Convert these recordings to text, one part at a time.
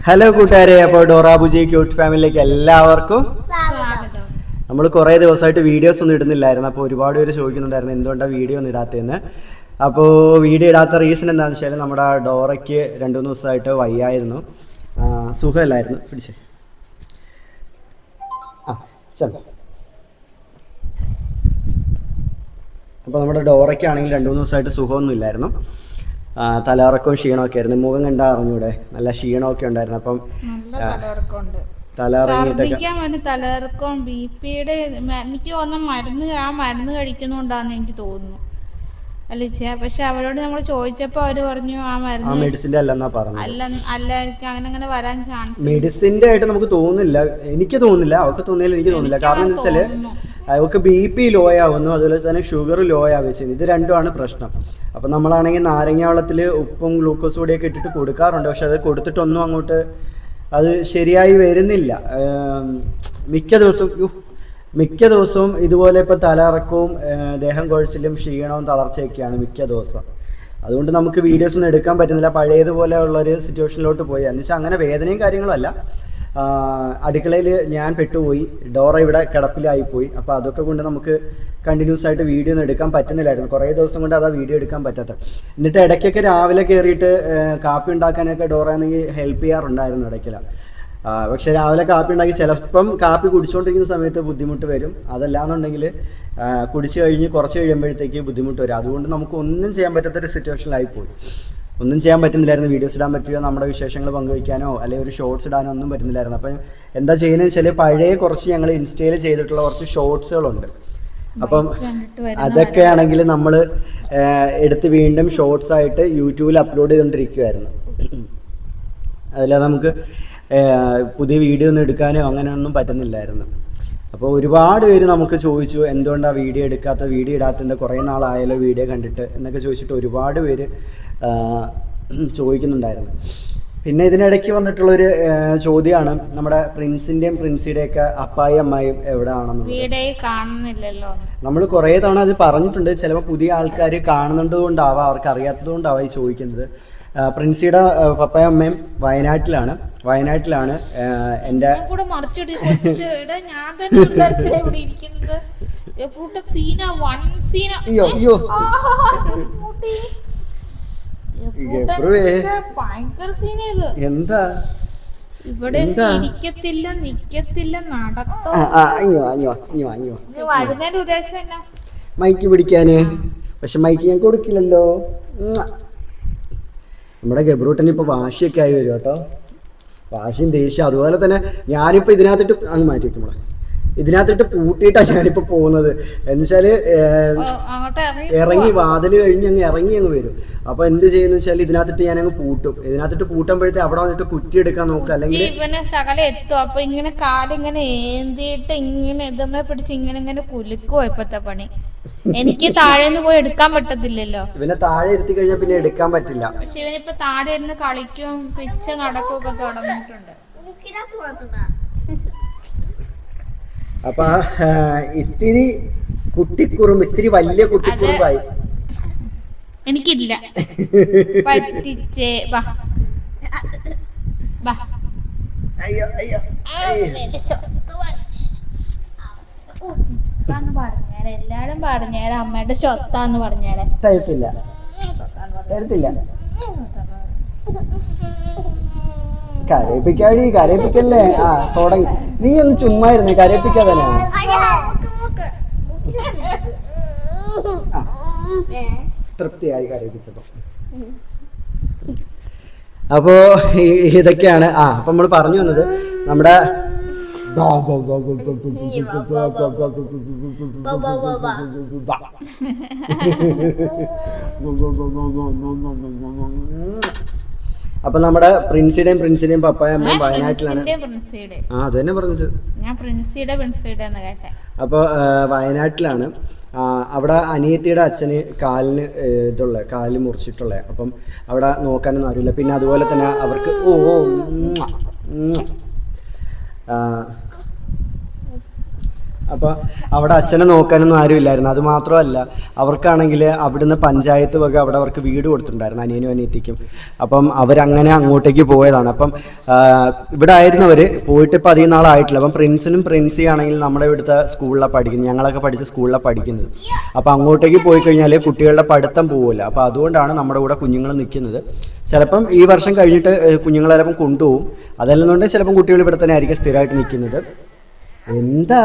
Hello കൂട്ടുകാരെ, അപ്പോൾ ഡോറാബുജി cute ഫാമിലിയിലേക്ക് എല്ലാവർക്കും നമ്മൾ കുറേ ദിവസമായിട്ട് വീഡിയോസ് ഒന്നും ഇടുന്നില്ലായിരുന്നു. അപ്പോൾ ഒരുപാട് പേര് ചോദിക്കുന്നുണ്ടായിരുന്നു എന്തുകൊണ്ടാണ് വീഡിയോ ഒന്നും ഇടാത്തതെന്ന്. അപ്പോൾ വീഡിയോ ഇടാത്ത റീസൺ എന്താണെന്ന് വെച്ചാൽ നമ്മുടെ ഡോറയ്ക്ക് 2-3 ദിവസമായിട്ട് വയ്യായിരുന്നു, സുഖമില്ലായിരുന്നു. പിടിച്ചേ ചെല്ലോ. അപ്പോൾ നമ്മുടെ ഡോറയ്ക്കാണെങ്കിൽ 2-3 ദിവസമായിട്ട് സുഖമൊന്നും ഇല്ലായിരുന്നു. തലകറക്കവും ക്ഷീണമൊക്കെ ആയിരുന്നു. മുഖം കണ്ടാൽ അറിഞ്ഞൂടെ, നല്ല ക്ഷീണമൊക്കെ ഉണ്ടായിരുന്നു. അപ്പം തലകറക്കവും ബിപിയുടെ എനിക്ക് തോന്നുന്നു മരുന്ന് കഴിക്കുന്നുണ്ടാന്ന് എനിക്ക് തോന്നുന്നു അല്ലിച്ച. പക്ഷെ അവരോട് നമ്മൾ ചോദിച്ചപ്പോ അവര് പറഞ്ഞു ആ മെഡിസിന്റെ അല്ലെന്നാ പറഞ്ഞത്. അല്ല അങ്ങനെ വരാൻ ചാൻസ് മെഡിസിന്റെ ആയിട്ട് നമുക്ക് തോന്നുന്നില്ല, എനിക്ക് തോന്നുന്നില്ല, അവർക്ക് തോന്നിയാലും എനിക്ക് തോന്നുന്നില്ല. കാരണം എന്താ വെച്ചാല് അവർക്ക് BP ലോ ആവുന്നു, അതുപോലെ തന്നെ ഷുഗർ ലോ ആവുകയും ചെയ്യുന്നു. ഇത് രണ്ടുമാണ് പ്രശ്നം. അപ്പം നമ്മളാണെങ്കിൽ നാരങ്ങ വെള്ളത്തിൽ ഉപ്പും ഗ്ലൂക്കോസ് പൊടിയൊക്കെ ഇട്ടിട്ട് കൊടുക്കാറുണ്ട്. പക്ഷെ അത് കൊടുത്തിട്ടൊന്നും അങ്ങോട്ട് അത് ശരിയായി വരുന്നില്ല. മിക്ക ദിവസവും ഇതുപോലെ ഇപ്പം തലകറക്കവും ദേഹം കുഴച്ചിലും ക്ഷീണവും തളർച്ചയൊക്കെയാണ് മിക്ക ദിവസം. അതുകൊണ്ട് നമുക്ക് വീഡിയോസ് ഒന്നും എടുക്കാൻ പറ്റുന്നില്ല. പഴയതുപോലെ ഉള്ളൊരു സിറ്റുവേഷനിലോട്ട് പോയി. എന്ന് വെച്ചാൽ അങ്ങനെ വേദനയും കാര്യങ്ങളും അല്ല, അടുക്കളയിൽ ഞാൻ പെട്ടുപോയി, ഡോറ ഇവിടെ കിടപ്പിലായിപ്പോയി. അപ്പോൾ അതൊക്കെ കൊണ്ട് നമുക്ക് കണ്ടിന്യൂസ് ആയിട്ട് വീഡിയോ ഒന്നും എടുക്കാൻ പറ്റുന്നില്ലായിരുന്നു. കുറേ ദിവസം കൊണ്ട് അതാ വീഡിയോ എടുക്കാൻ പറ്റാത്തത്. എന്നിട്ട് ഇടയ്ക്കൊക്കെ രാവിലെ കയറിയിട്ട് കാപ്പി ഉണ്ടാക്കാനൊക്കെ ഡോറ ആണെങ്കിൽ ഹെൽപ്പ് ചെയ്യാറുണ്ടായിരുന്നു ഇടയ്ക്കില്ല. പക്ഷെ രാവിലെ കാപ്പി ഉണ്ടാക്കി ചിലപ്പം കാപ്പി കുടിച്ചുകൊണ്ടിരിക്കുന്ന സമയത്ത് ബുദ്ധിമുട്ട് വരും. അതല്ലാന്നുണ്ടെങ്കിൽ കുടിച്ചു കഴിഞ്ഞ് കുറച്ച് കഴിയുമ്പോഴത്തേക്ക് ബുദ്ധിമുട്ട് വരും. അതുകൊണ്ട് നമുക്ക് ഒന്നും ചെയ്യാൻ പറ്റാത്തൊരു സിറ്റുവേഷനിലായിപ്പോയി. ഒന്നും ചെയ്യാൻ പറ്റുന്നില്ലായിരുന്നു. വീഡിയോസ് ഇടാൻ പറ്റുമോ, നമ്മുടെ വിശേഷങ്ങൾ പങ്കുവയ്ക്കാനോ അല്ലെങ്കിൽ ഒരു ഷോർട്സ് ഇടാനോ ഒന്നും പറ്റുന്നില്ലായിരുന്നു. അപ്പം എന്താ ചെയ്യുന്നത് വെച്ചാൽ പഴയ കുറച്ച് ഞങ്ങൾ ഇൻസ്റ്റയിൽ ചെയ്തിട്ടുള്ള കുറച്ച് ഷോർട്സുകളുണ്ട്. അപ്പം അതൊക്കെ ആണെങ്കിൽ നമ്മൾ എടുത്ത് വീണ്ടും ഷോർട്സ് ആയിട്ട് യൂട്യൂബിൽ അപ്ലോഡ് ചെയ്തുകൊണ്ടിരിക്കുമായിരുന്നു. അതില്ലാതെ നമുക്ക് പുതിയ വീഡിയോ ഒന്നും എടുക്കാനോ അങ്ങനെയൊന്നും പറ്റുന്നില്ലായിരുന്നു. അപ്പോൾ ഒരുപാട് പേര് നമുക്ക് ചോദിച്ചു എന്തുകൊണ്ടാണ് വീഡിയോ എടുക്കാത്ത, വീഡിയോ ഇടാത്തതിൻ്റെ കുറേ നാളായാലോ വീഡിയോ കണ്ടിട്ട് എന്നൊക്കെ ചോദിച്ചിട്ട് ഒരുപാട് പേര് ചോദിക്കുന്നുണ്ടായിരുന്നു. പിന്നെ ഇതിനിടയ്ക്ക് വന്നിട്ടുള്ളൊരു ചോദ്യമാണ് നമ്മുടെ പ്രിൻസിൻ്റെയും പ്രിൻസിയുടെയൊക്കെ അപ്പായും അമ്മായും എവിടെയാണെന്നുള്ളത്. നമ്മൾ കുറേ തവണ അത് പറഞ്ഞിട്ടുണ്ട്. ചിലപ്പോൾ പുതിയ ആൾക്കാർ കാണുന്നുണ്ട് കൊണ്ടാവാം, അവർക്ക് അറിയാത്തത് കൊണ്ടാവാം ഈ ചോദിക്കുന്നത്. പ്രിൻസിയുടെ പപ്പായും അമ്മയും വയനാട്ടിലാണ്. എൻ്റെ എന്താ ഇവിടെ നിക്കത്തില്ല വരുന്നതിന്റെ ഉദ്ദേശം എന്നാ മൈക്ക് പിടിക്കാന്. പക്ഷെ മൈക്ക് ഞാൻ കൊടുക്കില്ലല്ലോ. നമ്മുടെ ഗബ്രൂട്ടന് ഇപ്പോൾ വാശിയൊക്കെ ആയി വരും കേട്ടോ, വാശിയും ദേഷ്യം. അതുപോലെ തന്നെ ഞാനിപ്പോൾ ഇതിനകത്തിട്ട് അങ്ങ് മാറ്റി വെക്കുമ്പോൾ ഇതിനകത്തിട്ട് പൂട്ടിയിട്ടാണ് ഞാനിപ്പോൾ പോകുന്നത്. എന്നുവെച്ചാൽ ഇറങ്ങി വാതിൽ കഴിഞ്ഞ് അങ്ങ് വരും. അപ്പോൾ എന്ത് ചെയ്യുന്നു വെച്ചാൽ ഇതിനകത്തിട്ട് ഞാനങ്ങ് പൂട്ടും. ഇതിനകത്തിട്ട് പൂട്ടുമ്പോഴത്തേ അവിടെ വന്നിട്ട് കുറ്റി എടുക്കാൻ നോക്കുക, അല്ലെങ്കിൽ ശകലം എത്തും. അപ്പൊ ഇങ്ങനെ കാലിങ്ങനെ ഏന്തിയിട്ട് ഇങ്ങനെ ഇതമ്മ പിടിച്ച് ഇങ്ങനെ കുലുക്കുവോ ഇപ്പത്തെ പണി. എനിക്ക് താഴെ പോയി എടുക്കാൻ പറ്റത്തില്ലല്ലോ. ഇവനെ താഴെ ഇരുത്തി കഴിഞ്ഞാൽ പിന്നെ എടുക്കാൻ പറ്റില്ല. പക്ഷെ ഇവനിപ്പോ താഴെ ഇരുന്ന് കളിക്കും, പിച്ച നടക്കും ഒക്കെ തുടങ്ങിയിട്ടുണ്ട്. അപ്പൊ ഇത്തിരി കുട്ടിക്കുറുമ്പ്, ഇത്തിരി വലിയ കുട്ടിക്കുറുമ്പായി. എനിക്കില്ല പറ്റിച്ചേ. അയ്യോ അയ്യോ എല്ലാരും പറഞ്ഞേരാ അമ്മയുടെ സ്വത്താന്ന് പറഞ്ഞേരാ. തരത്തില്ല. കരയിപ്പിക്കല്ലേ. തുടങ്ങി. നീ ഒന്ന് ചുമ്മാ ഇരുന്നേ, കരയിപ്പിക്കാതെ. തൃപ്തിയായി കരയിപ്പിച്ചപ്പോ. അപ്പോ ഇതൊക്കെയാണ്. അപ്പൊ നമ്മൾ പറഞ്ഞു വന്നത് നമ്മുടെ അപ്പൊ നമ്മുടെ പ്രിൻസിയുടെയും പപ്പായമ്മയും വയനാട്ടിലാണ്. അത് തന്നെ പറഞ്ഞത്. അപ്പൊ വയനാട്ടിലാണ്. അവിടെ അനിയത്തിയുടെ അച്ഛന് കാലിന് മുറിച്ചിട്ടുള്ള. അപ്പം അവിടെ നോക്കാനൊന്നും അറിയില്ല. പിന്നെ അതുപോലെ തന്നെ അവർക്ക് അപ്പോൾ അവിടെ അച്ഛനെ നോക്കാനൊന്നും ആരും ഇല്ലായിരുന്നു. അത് മാത്രമല്ല അവർക്കാണെങ്കിൽ അവിടുന്ന് പഞ്ചായത്ത് വക അവിടെ അവർക്ക് വീട് കൊടുത്തിട്ടുണ്ടായിരുന്നു, അനിയനും അനിയത്തിക്കും. അപ്പം അവരങ്ങനെ അങ്ങോട്ടേക്ക് പോയതാണ്. അപ്പം ഇവിടെ ആയിരുന്നവർ പോയിട്ട് ഇപ്പം അധികം നാളായിട്ടില്ല. അപ്പം പ്രിൻസിനും പ്രിൻസി ആണെങ്കിൽ നമ്മുടെ ഇവിടുത്തെ സ്കൂളിലാണ് പഠിക്കുന്നത്, ഞങ്ങളൊക്കെ പഠിച്ച സ്കൂളിലാണ് പഠിക്കുന്നത്. അപ്പോൾ അങ്ങോട്ടേക്ക് പോയി കഴിഞ്ഞാൽ കുട്ടികളുടെ പഠിത്തം പോവില്ല. അപ്പോൾ അതുകൊണ്ടാണ് നമ്മുടെ കൂടെ കുഞ്ഞുങ്ങൾ നിൽക്കുന്നത്. ചിലപ്പം ഈ വർഷം കഴിഞ്ഞിട്ട് കുഞ്ഞുങ്ങളെ ചിലപ്പം കൊണ്ടുപോകും, അതല്ലെന്നുണ്ടെങ്കിൽ ചിലപ്പം കുട്ടികൾ ഇവിടെ തന്നെ ആയിരിക്കും സ്ഥിരമായിട്ട് നിൽക്കുന്നത്. എന്താ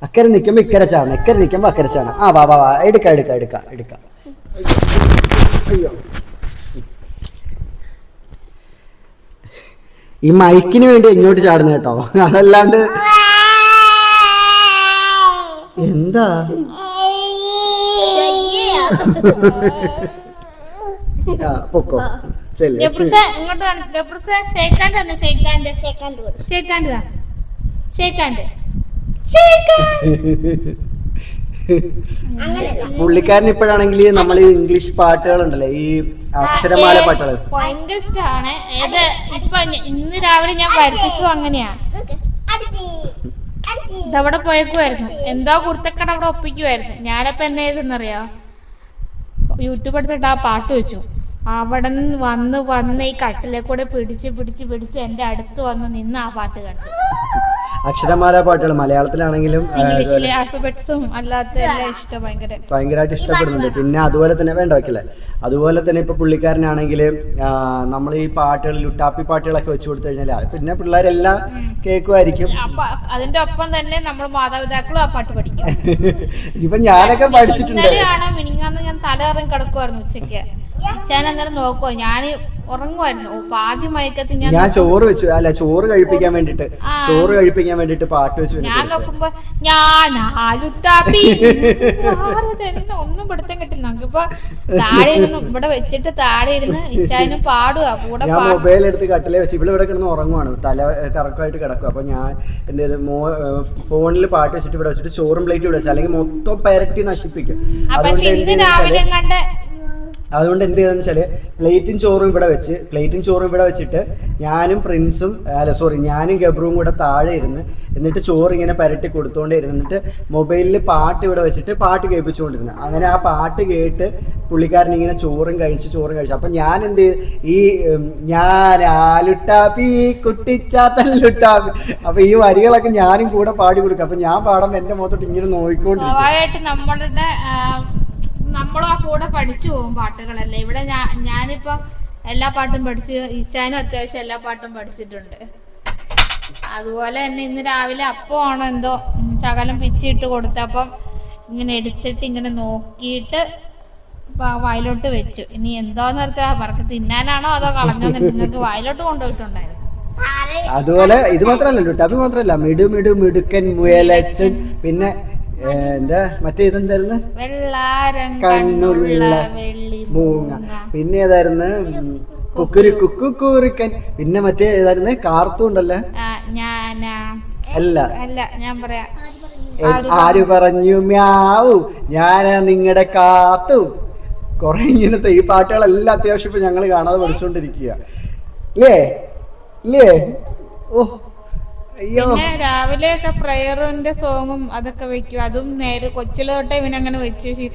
അക്കരെ നിൽക്കുമ്പോൾ ഇക്കരെ ചാണ്, ഇക്കരെ നിൽക്കുമ്പോൾ അക്കരെ ചാണ്. ആ വാ വാ വാ, എടുക്കാം എടുക്കാം എടുക്കാം എടുക്കാം. അയ്യോ, ഈ മൈക്കിന് വേണ്ടി ഇങ്ങോട്ട് ചാടുന്ന കേട്ടോ, അതല്ലാണ്ട് എന്താ പൊക്കോ ചെല്ലേ. പുള്ളിക്കാരൻ ഇപ്പോഴാണെങ്കിൽ നമ്മൾ ഈ ഇംഗ്ലീഷ് പാട്ടുകളുണ്ടല്ലേ, ഈ അക്ഷരമാല പാട്ടുകൾ ഭയങ്കര ഇഷ്ടമാണ്. ഏത് ഇപ്പൊ ഇന്ന് രാവിലെ ഞാൻ പഠിപ്പിച്ചതും അങ്ങനെയാ. ഇതവിടെ പോയേക്കുമായിരുന്നു, എന്തോ കുർത്തക്കട അവിടെ ഒപ്പിക്കുമായിരുന്നു. ഞാനപ്പോ എന്നെ ചെയ്തെന്നറിയോ, യൂട്യൂബ് എടുത്തിട്ട് ആ പാട്ട് വെച്ചു. അവിടെ നിന്ന് വന്ന് ഈ കട്ടിലെ കൂടെ പിടിച്ച് എന്റെ അടുത്ത് വന്ന് നിന്ന് ആ പാട്ട് കണ്ടു. അക്ഷരമാല പാട്ടുകൾ മലയാളത്തിലാണെങ്കിലും ഇംഗ്ലീഷിലെ ആൽഫബറ്റ്സും അല്ലാത്ത എല്ലാം ഇഷ്ടം ഭയങ്കരമായിട്ട് ഇഷ്ടപ്പെടുന്നുണ്ട്. പിന്നെ അതുപോലെ തന്നെ വേണ്ട വയ്ക്കില്ലേ, അതുപോലെ തന്നെ ഇപ്പൊ പുള്ളിക്കാരനാണെങ്കിൽ നമ്മൾ ഈ പാട്ടുകൾ ലുട്ടാപ്പി പാട്ടുകളൊക്കെ വെച്ചു കൊടുത്തു കഴിഞ്ഞാൽ പിന്നെ പിള്ളേരെല്ലാം കേൾക്കുമായിരിക്കും. അതിന്റെ ഒപ്പം തന്നെ നമ്മൾ മാതാപിതാക്കളും ആ പാട്ട് പഠിക്കും. ഇപ്പൊ ഞാനൊക്കെ പഠിച്ചിട്ടുണ്ട്. മിനിങ്ങാന്ന് ഞാൻ തലകറങ്ങി കിടക്കുമായിരുന്നു ഉച്ചയ്ക്ക്. അച്ഛൻ അന്നേരം നോക്കുവോ, ഞാൻ ഉറങ്ങുമായിരുന്നു. ആദ്യം മയക്കത്ത് ഞാൻ ചോറ് കഴിപ്പിക്കാൻ വേണ്ടിട്ട് പാട്ട് വെച്ചു. ഞാൻ നോക്കുമ്പോ ഞാൻ ഒന്നും പിടുത്തം കിട്ടില്ല. നമുക്കിപ്പോ താഴെ ഇരുന്ന് ഇവിടെ വെച്ചിട്ട് താഴെ ഇരുന്ന് ഇച്ചാനും പാടുക കൂടെ. ഞാൻ മൊബൈൽ എടുത്ത് കട്ടിലെ വെച്ച് ഇവിടെ കിടന്ന് ഉറങ്ങുവാണ്, തല കറക്കമായിട്ട് കിടക്കും. അപ്പൊ ഞാൻ എന്ത് ചെയ്ത് ഫോണിൽ പാട്ട് വെച്ചിട്ട് ഇവിടെ വെച്ചിട്ട് ചോറും പ്ലേറ്റ് ഇവിടെ വെച്ചു, അല്ലെങ്കിൽ മൊത്തം പരട്ടി നശിപ്പിക്കും. അതുകൊണ്ട് എന്ത് ചെയ്തെന്ന് വെച്ചാല് പ്ലേറ്റും ചോറും ഇവിടെ വെച്ചിട്ട് ഞാനും ഗബ്രുവും കൂടെ താഴെ ഇരുന്ന് എന്നിട്ട് ചോറ് ഇങ്ങനെ പരട്ടി കൊടുത്തോണ്ടേ ഇരുന്ന്, എന്നിട്ട് മൊബൈലിൽ പാട്ട് ഇവിടെ വെച്ചിട്ട് പാട്ട് കേൾപ്പിച്ചുകൊണ്ടിരുന്നു. അങ്ങനെ ആ പാട്ട് കേട്ട് പുള്ളിക്കാരൻ ഇങ്ങനെ ചോറും കഴിച്ചു. അപ്പൊ ഞാൻ എന്ത് ചെയ്ത്, ഈ ഞാൻ ആലുട്ടാപ്പി കുട്ടിച്ചാത്തല്ലുട്ടാപ്പി, അപ്പൊ ഈ വരികളൊക്കെ ഞാനും കൂടെ പാടി കൊടുക്കും. അപ്പൊ ഞാൻ പാടുമ്പോ എന്റെ മുഖത്തോട്ട് ഇങ്ങനെ നോക്കിക്കൊണ്ടിരിക്കും. നമ്മളും ആ കൂടെ പഠിച്ചു പോകും പാട്ടുകളല്ലേ. ഇവിടെ ഞാനിപ്പോ എല്ലാ പാട്ടും പഠിച്ചു, ഇച്ചാനും അത്യാവശ്യം എല്ലാ പാട്ടും പഠിച്ചിട്ടുണ്ട്. അതുപോലെ തന്നെ ഇന്ന് രാവിലെ അപ്പമാണോ എന്തോ ശകലം പിച്ചിട്ട് കൊടുത്തപ്പം ഇങ്ങനെ എടുത്തിട്ട് ഇങ്ങനെ നോക്കിയിട്ട് വായിലോട്ട് വെച്ചു. ഇനി എന്തോന്ന് പറഞ്ഞാൽ അവർക്ക് തിന്നാനാണോ അതോ കളഞ്ഞോന്ന് നിങ്ങൾക്ക് വായിലോട്ട് കൊണ്ടുപോയിട്ടുണ്ടായിരുന്നു. അതുപോലെ ഇത് മാത്രല്ല, ലുട്ടാപ്പി മാത്രല്ല, മിടുക്കൻ മുയലച്ചൻ, പിന്നെ എന്താ മറ്റേ ഇതെന്തായിരുന്നു, കണ്ണുള്ള മൂങ്ങ, പിന്നെ ഏതായിരുന്നു കുക്കുരിക്കൻ, പിന്നെ മറ്റേ ഏതായിരുന്നു കാർത്തൂൺ ഉണ്ടല്ലോ. അല്ല ഞാൻ പറയാ, ആര് പറഞ്ഞു മ്യാവു ഞാനാ നിങ്ങളുടെ കാത്തു. കൊറേ ഇങ്ങനത്തെ ഈ പാട്ടുകളെല്ലാം അത്യാവശ്യം ഇപ്പൊ ഞങ്ങള് കാണാതെ പഠിച്ചുകൊണ്ടിരിക്കുക ഇല്ലേ. ഓ പിന്നെ രാവിലെ ഒക്കെ പ്രയറിന്റെ സോങ്ങും അതൊക്കെ വെക്കും. അതും നേരെ കൊച്ചിലോട്ടെ ഇവനങ്ങനെ വെച്ച്.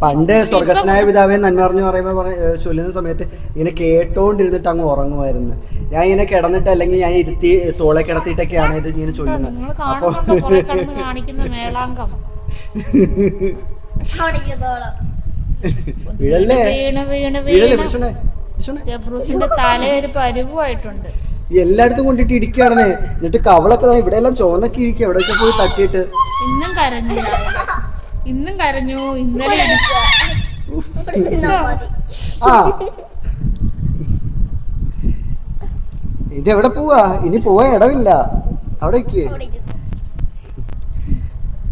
പണ്ട് സ്വർഗസ്നായ പിതാവേ നന്മ പറഞ്ഞു പറയുമ്പോ ചൊല്ലുന്ന സമയത്ത് ഇങ്ങനെ കേട്ടോണ്ടിരുന്നിട്ട് അങ്ങ് ഉറങ്ങുമായിരുന്നു. ഞാൻ ഇങ്ങനെ കിടന്നിട്ട് അല്ലെങ്കിൽ ഞാൻ ഇരുത്തി തോളെ കിടത്തിയിട്ടൊക്കെയാണ് ഇത് ഇങ്ങനെ ചൊല്ലുന്നത്. അപ്പൊ തല ഒരു പരുവായിട്ടുണ്ട്. എല്ലായിടത്തും കൊണ്ടിട്ട് ഇരിക്കുകയാണെന്നേ. എന്നിട്ട് കവളൊക്കെ ഇവിടെ എല്ലാം ചോന്നൊക്കെ ഇരിക്കുക, എവിടെയൊക്കെ പോയി തട്ടിയിട്ട്. ഇന്നും കരഞ്ഞു ഇന്നലെ. ഇതെവിടെ പോവാ, ഇനി പോവാൻ ഇടവില്ല അവിടേക്ക്.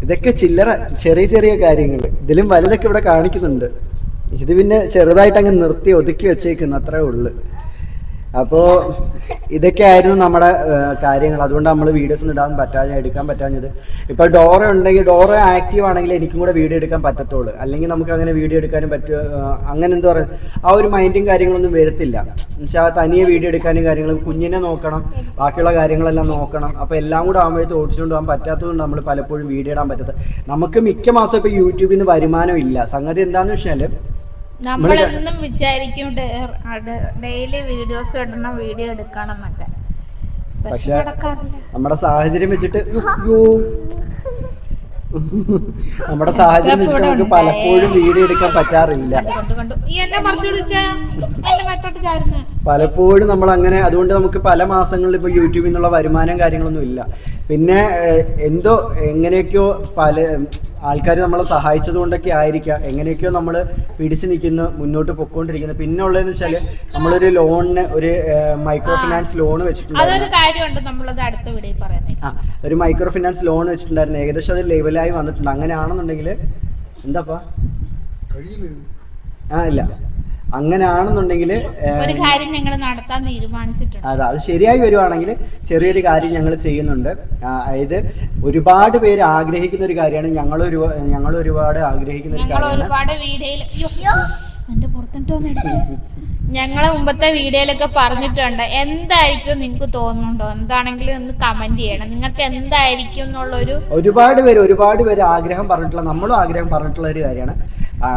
ഇതൊക്കെ ചില്ലറ ചെറിയ കാര്യങ്ങൾ, ഇതിലും വലുതൊക്കെ ഇവിടെ കാണിക്കുന്നുണ്ട്. ഇത് പിന്നെ ചെറുതായിട്ട് അങ്ങ് നിർത്തി ഒതുക്കി വെച്ചേക്കുന്നു, അത്രേ ഉള്ളു. അപ്പോ ഇതൊക്കെയായിരുന്നു നമ്മുടെ കാര്യങ്ങൾ. അതുകൊണ്ട് നമ്മൾ വീഡിയോസ് ഒന്നും എടുക്കാൻ പറ്റാഞ്ഞത്. ഇപ്പോൾ ഡോറ ഉണ്ടെങ്കിൽ, ഡോറ ആക്റ്റീവ് ആണെങ്കിൽ എനിക്കും കൂടെ വീഡിയോ എടുക്കാൻ പറ്റത്തുള്ളൂ. അല്ലെങ്കിൽ നമുക്ക് അങ്ങനെ വീഡിയോ എടുക്കാനും അങ്ങനെ എന്താ പറയുക, ആ ഒരു മൈൻഡും കാര്യങ്ങളൊന്നും വരത്തില്ല. എന്നുവെച്ചാൽ തനിയെ വീഡിയോ എടുക്കാനും കാര്യങ്ങളും, കുഞ്ഞിനെ നോക്കണം, ബാക്കിയുള്ള കാര്യങ്ങളെല്ലാം നോക്കണം. അപ്പോൾ എല്ലാം കൂടെ ആകുമ്പോഴത്തെ ഓടിച്ചുകൊണ്ട് പോകാൻ പറ്റാത്തതുകൊണ്ട് നമ്മൾ പലപ്പോഴും വീഡിയോ ഇടാൻ പറ്റാത്തത്. നമുക്ക് മിക്ക മാസം ഇപ്പോൾ യൂട്യൂബിൽ നിന്ന് വരുമാനം ഇല്ല. സംഗതി എന്താണെന്ന് വെച്ചാൽ നമ്മളെന്നും വിചാരിക്കും ഡെയിലി വീഡിയോസ് ഇടണം, വീഡിയോ എടുക്കണം എന്നൊക്കെ. പക്ഷെ നമ്മുടെ സാഹചര്യം വെച്ചിട്ട് നമുക്ക് പലപ്പോഴും വീഡിയോ എടുക്കാൻ പറ്റാറില്ല. പലപ്പോഴും നമ്മൾ അങ്ങനെ, അതുകൊണ്ട് നമുക്ക് പല മാസങ്ങളിൽ ഇപ്പോൾ യൂട്യൂബിൽ നിന്നുള്ള വരുമാനം കാര്യങ്ങളൊന്നും ഇല്ല. പിന്നെ എന്തോ എങ്ങനെയൊക്കെയോ പല ആൾക്കാർ നമ്മളെ സഹായിച്ചത് കൊണ്ടൊക്കെ ആയിരിക്കാം, എങ്ങനെയൊക്കെയോ നമ്മൾ പിടിച്ചു നിൽക്കുന്നു, മുന്നോട്ട് പൊക്കോണ്ടിരിക്കുന്നു. പിന്നെ ഉള്ളതെന്ന് വെച്ചാൽ നമ്മളൊരു ലോണിന്, ഒരു മൈക്രോ ഫിനാൻസ് ലോൺ വെച്ചിട്ടുണ്ടായിരുന്നു. ഒരു മൈക്രോ ഫിനാൻസ് ലോൺ വെച്ചിട്ടുണ്ടായിരുന്നു. ഏകദേശം അത് ലെവലായി വന്നിട്ടുണ്ട്. അങ്ങനെയാണെന്നുണ്ടെങ്കിൽ എന്താപ്പാ ഇല്ല, അങ്ങനെയാണെന്നുണ്ടെങ്കിൽ ഒരു കാര്യം ഞങ്ങൾ നടത്താൻ തീരുമാനിച്ചിട്ടുണ്ട്. അതെ, അത് ശരിയായി വരുവാണെങ്കിൽ ചെറിയൊരു കാര്യം ഞങ്ങൾ ചെയ്യുന്നുണ്ട്. അതായത് ഒരുപാട് പേര് ആഗ്രഹിക്കുന്ന ഒരു കാര്യമാണ്, ഞങ്ങൾ ഒരുപാട് ആഗ്രഹിക്കുന്ന ഒരു കാര്യമാണ്. ഞങ്ങളെ മുമ്പത്തെ വീഡിയോയിലൊക്കെ പറഞ്ഞിട്ടുണ്ട്, എന്തായിരിക്കും നിങ്ങൾക്ക് തോന്നുന്നുണ്ടോ, എന്താണെങ്കിലും ഒന്ന് കമന്റ് ചെയ്യണം, നിങ്ങൾക്ക് എന്തായിരിക്കും എന്നുള്ളൊരു. ഒരുപാട് പേര് ആഗ്രഹം പറഞ്ഞിട്ടുള്ള, നമ്മളും ആഗ്രഹം പറഞ്ഞിട്ടുള്ള ഒരു കാര്യമാണ്. ആ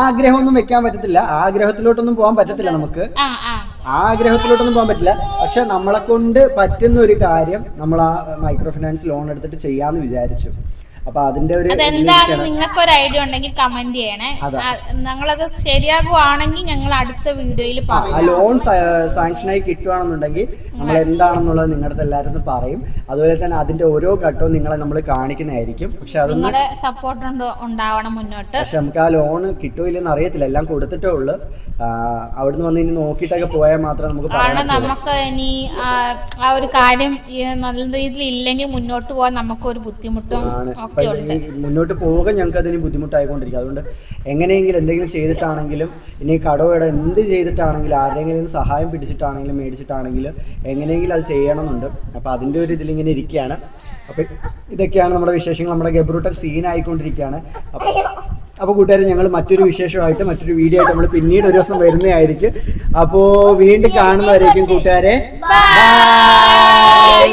ആഗ്രഹമൊന്നും വെക്കാൻ പറ്റത്തില്ല, ആഗ്രഹത്തിലോട്ടൊന്നും പോകാൻ പറ്റത്തില്ല. നമുക്ക് ആഗ്രഹത്തിലോട്ടൊന്നും പോകാൻ പറ്റില്ല. പക്ഷെ നമ്മളെ കൊണ്ട് പറ്റുന്ന ഒരു കാര്യം നമ്മൾ ആ മൈക്രോ ഫിനാൻസ് ലോൺ എടുത്തിട്ട് ചെയ്യാന്ന് വിചാരിച്ചു. അപ്പൊ അതിന്റെ ഒരു നിങ്ങൾക്ക് ഒരു ഐഡിയ ഉണ്ടെങ്കിൽ കമന്റ് ചെയ്യണേ. ഞങ്ങളത് ശരിയാകുവാണെങ്കിൽ ഞങ്ങൾ അടുത്ത വീഡിയോയിൽ പറയാം. ലോൺ സാങ്ഷനായി കിട്ടുവാണെന്നുണ്ടെങ്കിൽ നമ്മൾ എന്താണെന്നുള്ളത് നിങ്ങളുടെ എല്ലാവരും പറയും. അതുപോലെ തന്നെ അതിന്റെ ഓരോ ഘട്ടവും നിങ്ങളെ നമ്മൾ കാണിക്കുന്നതായിരിക്കും. പക്ഷെ നിങ്ങളുടെ സപ്പോർട്ട് ഉണ്ടാവണം മുന്നോട്ട്. പക്ഷെ നമുക്ക് ആ ലോൺ കിട്ടുമോ ഇല്ലെന്ന് അറിയത്തില്ല, എല്ലാം കൊടുത്തിട്ടേ ഉള്ളു. അവിടുന്ന് വന്ന് ഇനി നോക്കിയിട്ടൊക്കെ പോയാൽ മാത്രമേ നമുക്ക് കാരണം നമുക്ക് ഇനി ആ ഒരു കാര്യം നല്ല രീതിയിൽ ഇല്ലെങ്കിൽ മുന്നോട്ട് പോകാൻ നമുക്കൊരു ബുദ്ധിമുട്ടും മുന്നോട്ട് പോകാൻ ഞങ്ങൾക്ക് അതിന് ബുദ്ധിമുട്ടായിക്കൊണ്ടിരിക്കും. അതുകൊണ്ട് എങ്ങനെയെങ്കിലും എന്തെങ്കിലും ചെയ്തിട്ടാണെങ്കിലും, ഇനി കടവയുടെ എന്ത് ചെയ്തിട്ടാണെങ്കിലും, ആരുടെയെങ്കിലും സഹായം പിടിച്ചിട്ടാണെങ്കിലും മേടിച്ചിട്ടാണെങ്കിലും എങ്ങനെയെങ്കിലും അത് ചെയ്യണമെന്നുണ്ട്. അപ്പോൾ അതിൻ്റെ ഒരു ഇതിലിങ്ങനെ ഇരിക്കുകയാണ്. അപ്പോൾ ഇതൊക്കെയാണ് നമ്മുടെ വിശേഷങ്ങൾ. നമ്മുടെ ഗബ്രൂട്ടൽ സീനായിക്കൊണ്ടിരിക്കുകയാണ്. അപ്പോൾ കൂട്ടുകാരെ, ഞങ്ങൾ മറ്റൊരു വിശേഷമായിട്ട് മറ്റൊരു വീഡിയോ ആയിട്ട് നമ്മൾ പിന്നീട് ഒരു ദിവസം വരുന്നതായിരിക്കും. അപ്പോൾ വീണ്ടും കാണുന്നവരേക്കും കൂട്ടുകാരെ, ബൈ.